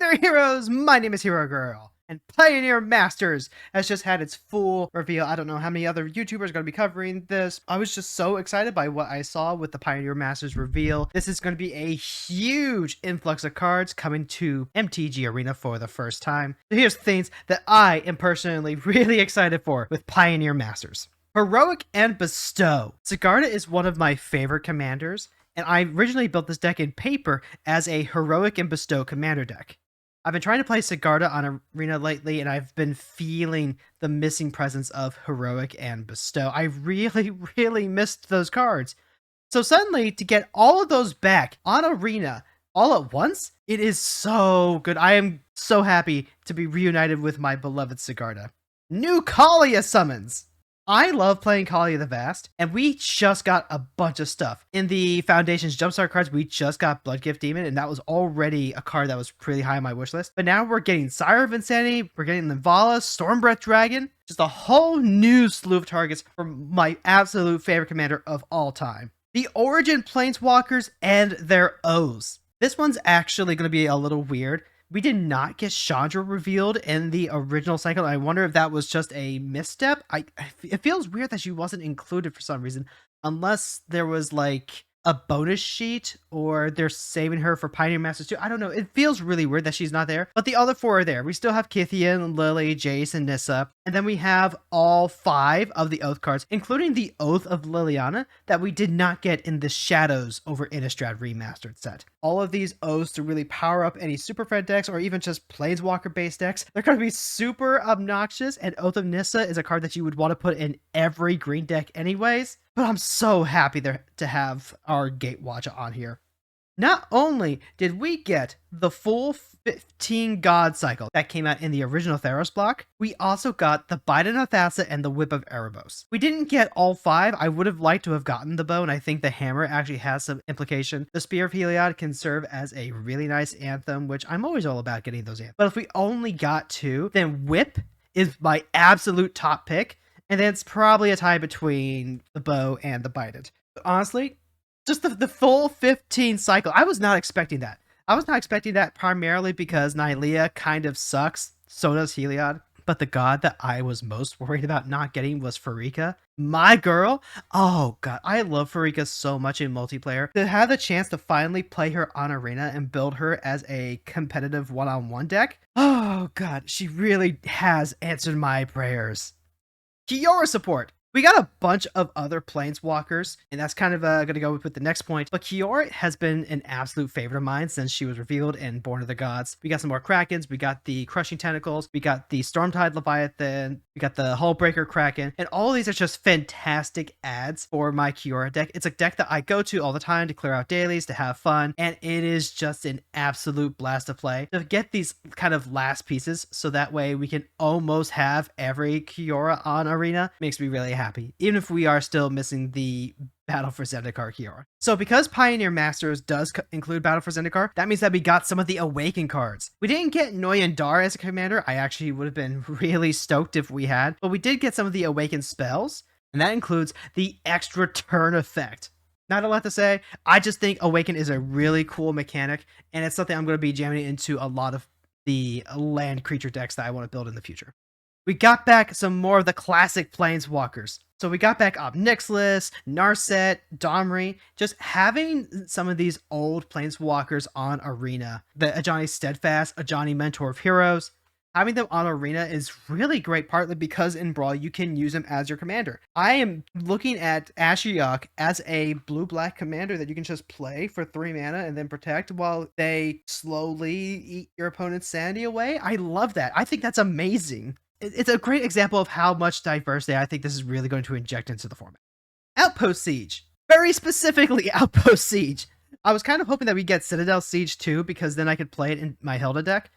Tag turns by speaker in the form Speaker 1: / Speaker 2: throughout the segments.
Speaker 1: there, heroes! My name is Hero Girl, and Pioneer Masters has just had its full reveal. I don't know how many other YouTubers are going to be covering this. I was just so excited by what I saw with the Pioneer Masters reveal. This is going to be a huge influx of cards coming to MTG Arena for the first time. So here's things that I am personally really excited for with Pioneer Masters. Heroic and Bestow. Sigarda is one of my favorite commanders, and I originally built this deck in paper as a Heroic and Bestow commander deck. I've been trying to play Sigarda on Arena lately, and I've been feeling the missing presence of Heroic and Bestow. I really missed those cards. So suddenly, to get all of those back on Arena all at once, it is so good. I am so happy to be reunited with my beloved Sigarda. New Kalia summons! I love playing Kalia the Vast, and we just got a bunch of stuff. In the Foundation's Jumpstart cards, we just got Bloodgift Demon, and that was already a card that was pretty high on my wish list. But now we're getting Sire of Insanity, we're getting Livala, Stormbreath Dragon, just a whole new slew of targets for my absolute favorite commander of all time. The Origin Planeswalkers and their O's. This one's actually going to be a little weird. We did not get Chandra revealed in the original cycle. I wonder if that was just a misstep. It feels weird that she wasn't included for some reason, unless there was like a bonus sheet or they're saving her for Pioneer Masters 2. I don't know. It feels really weird that she's not there, but the other four are there. We still have Kithian, Lily, Jace, and Nissa. And then we have all 5 of the Oath cards, including the Oath of Liliana that we did not get in the Shadows over Innistrad Remastered set. All of these Oaths to really power up any Super Friend decks or even just Planeswalker-based decks. They're going to be super obnoxious, and Oath of Nissa is a card that you would want to put in every green deck anyways. But I'm so happy to have our Gatewatch on here. Not only did we get the full 15 God cycle that came out in the original Theros block, we also got the Bident of Thassa and the Whip of Erebos. We didn't get all 5. I would have liked to have gotten the bow, and I think the hammer actually has some implication. The Spear of Heliod can serve as a really nice anthem, which I'm always all about getting those anthems. But if we only got 2, then Whip is my absolute top pick, and then it's probably a tie between the bow and the Bident. But honestly, just the full 15 cycle, I was not expecting that. I was not expecting that primarily because Nylea kind of sucks, so does Heliod. But the god that I was most worried about not getting was Pharika. My girl. Oh god, I love Pharika so much in multiplayer. To have the chance to finally play her on Arena and build her as a competitive one-on-one deck. Oh god, she really has answered my prayers. Kiora support. We got a bunch of other Planeswalkers, and that's kind of going to go with the next point. But Kiora has been an absolute favorite of mine since she was revealed in Born of the Gods. We got some more Krakens, we got the Crushing Tentacles, we got the Stormtide Leviathan, we got the Hullbreaker Kraken, and all of these are just fantastic adds for my Kiora deck. It's a deck that I go to all the time to clear out dailies, to have fun, and it is just an absolute blast to play. To get these kind of last pieces, so that way we can almost have every Kiora on Arena, makes me really happy, even if we are still missing the Battle for Zendikar Kiora. So because Pioneer Masters does include Battle for Zendikar, that means that we got some of the Awaken cards. We didn't get Noyandar as a commander. I actually would have been really stoked if we had, but we did get some of the Awaken spells, and that includes the extra turn effect. Not a lot to say. I just think Awaken is a really cool mechanic, and it's something I'm going to be jamming into a lot of the land creature decks that I want to build in the future. We got back some more of the classic Planeswalkers. So we got back Obnixilis, Narset, Domri. Just having some of these old Planeswalkers on Arena. The Ajani Steadfast, Ajani Mentor of Heroes. Having them on Arena is really great, partly because in Brawl you can use them as your commander. I am looking at Ashiok as a blue-black commander that you can just play for 3 mana and then protect while they slowly eat your opponent's sanity away. I love that. I think that's amazing. It's a great example of how much diversity I think this is really going to inject into the format. Outpost Siege. Very specifically Outpost Siege. I was kind of hoping that we'd get Citadel Siege too, because then I could play it in my Hilda deck.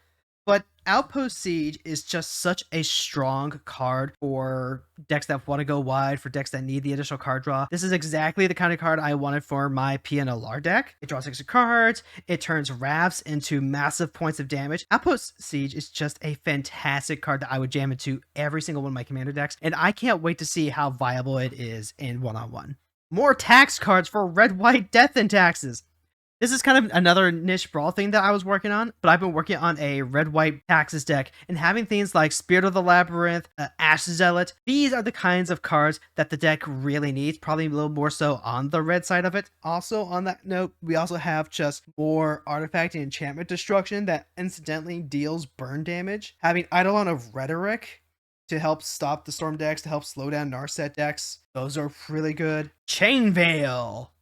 Speaker 1: But Outpost Siege is just such a strong card for decks that want to go wide, for decks that need the additional card draw. This is exactly the kind of card I wanted for my PNLR deck. It draws extra cards, it turns Ravs into massive points of damage. Outpost Siege is just a fantastic card that I would jam into every single one of my commander decks, and I can't wait to see how viable it is in one-on-one. More tax cards for red-white death and taxes. This is kind of another niche Brawl thing that I was working on, but I've been working on a red-white Taxes deck, and having things like Spirit of the Labyrinth, Ash Zealot, these are the kinds of cards that the deck really needs, probably a little more so on the red side of it. Also, on that note, we also have just more artifact and enchantment destruction that incidentally deals burn damage. Having Eidolon of Rhetoric to help stop the Storm decks, to help slow down Narset decks, those are really good. Chain Veil!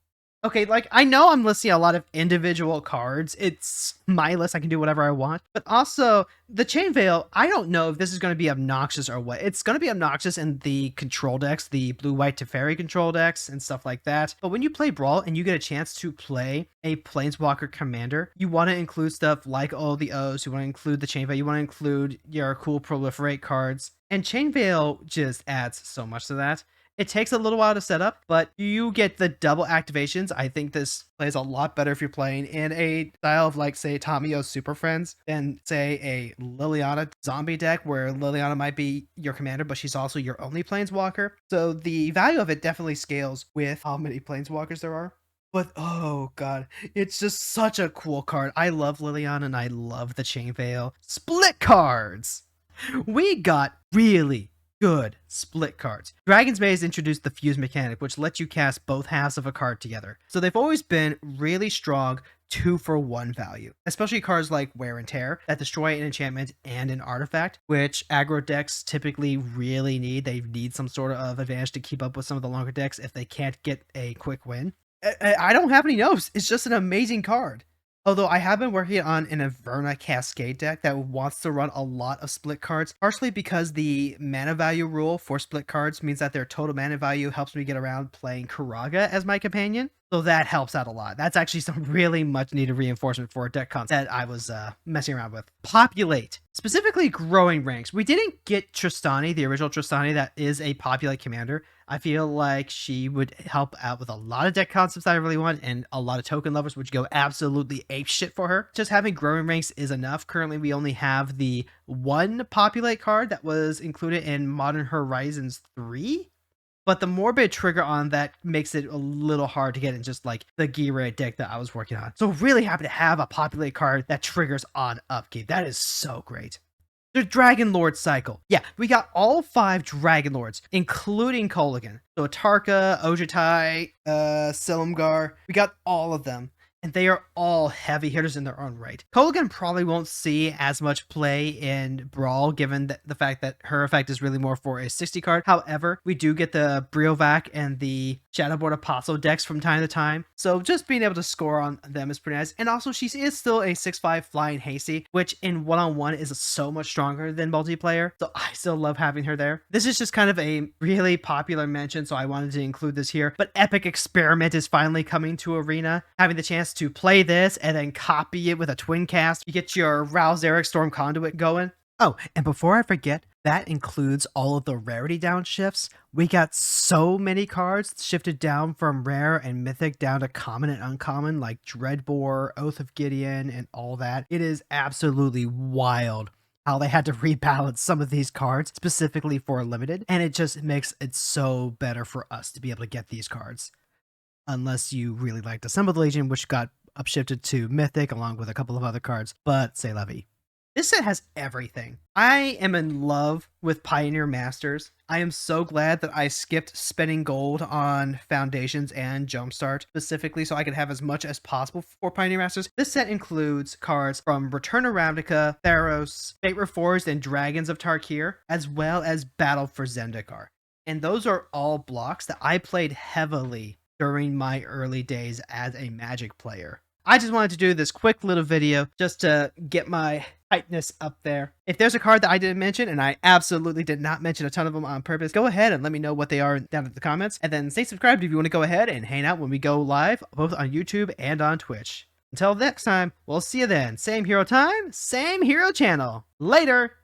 Speaker 1: Okay, like, I know I'm listing a lot of individual cards. It's my list. I can do whatever I want. But also, the Chain Veil, I don't know if this is going to be obnoxious or what. It's going to be obnoxious in the control decks, the blue-white Teferi control decks and stuff like that. But when you play Brawl and you get a chance to play a Planeswalker commander, you want to include stuff like all the O's. You want to include the Chain Veil. You want to include your cool Proliferate cards. And Chain Veil just adds so much to that. It takes a little while to set up, but you get the double activations. I think this plays a lot better if you're playing in a style of, like, say, Tamiyo's Super Friends than, say, a Liliana zombie deck where Liliana might be your commander, but she's also your only Planeswalker. So the value of it definitely scales with how many Planeswalkers there are. But, oh god, it's just such a cool card. I love Liliana and I love the Chain Veil. Split cards! We got really good split cards. Dragon's Maze introduced the fuse mechanic, which lets you cast both halves of a card together. So they've always been really strong 2-for-1 value, especially cards like Wear and Tear that destroy an enchantment and an artifact, which aggro decks typically really need. They need some sort of advantage to keep up with some of the longer decks if they can't get a quick win. I don't have any notes. It's just an amazing card. Although I have been working on an Averna Cascade deck that wants to run a lot of split cards, partially because the mana value rule for split cards means that their total mana value helps me get around playing Karaga as my companion. So that helps out a lot. That's actually some really much needed reinforcement for a deck concept that I was messing around with. Populate. Specifically growing ranks. We didn't get Tristani, the original Tristani that is a Populate commander. I feel like she would help out with a lot of deck concepts that I really want, and a lot of token lovers would go absolutely apeshit for her. Just having growing ranks is enough. Currently, we only have the one Populate card that was included in Modern Horizons 3. But the Morbid trigger on that makes it a little hard to get in just like the Gira deck that I was working on. So really happy to have a Populate card that triggers on upkeep. That is so great. The Dragon Lord cycle. Yeah, we got all 5 Dragon Lords, including Kolaghan. So Atarka, Ojutai, Silumgar. We got all of them. And they are all heavy hitters in their own right. Kolaghan probably won't see as much play in Brawl, given the fact that her effect is really more for a 60 card. However, we do get the Briovac and the Shadowboard Apostle decks from time to time. So just being able to score on them is pretty nice. And also, she is still a 6/5 flying hasty, which in one-on-one is so much stronger than multiplayer. So I still love having her there. This is just kind of a really popular mention, so I wanted to include this here. But Epic Experiment is finally coming to Arena. Having the chance to play this and then copy it with a twin cast, you get your Rouse Eric Storm Conduit going. Oh, and before I forget, that includes all of the rarity downshifts. We got so many cards shifted down from rare and mythic down to common and uncommon, like Dreadbore, Oath of Gideon, and all that. It is absolutely wild how they had to rebalance some of these cards specifically for limited, and it just makes it so better for us to be able to get these cards. Unless you really liked Assembled Legion, which got upshifted to Mythic along with a couple of other cards, but c'est la vie. This set has everything. I am in love with Pioneer Masters. I am so glad that I skipped spending gold on Foundations and Jumpstart, specifically so I could have as much as possible for Pioneer Masters. This set includes cards from Return of Ravnica, Theros, Fate Reforged, and Dragons of Tarkir, as well as Battle for Zendikar. And those are all blocks that I played heavily during my early days as a Magic player. I just wanted to do this quick little video just to get my hypeness up there. If there's a card that I didn't mention, and I absolutely did not mention a ton of them on purpose, go ahead and let me know what they are down in the comments. And then stay subscribed if you want to go ahead and hang out when we go live, both on YouTube and on Twitch. Until next time, we'll see you then. Same hero time, same hero channel. Later!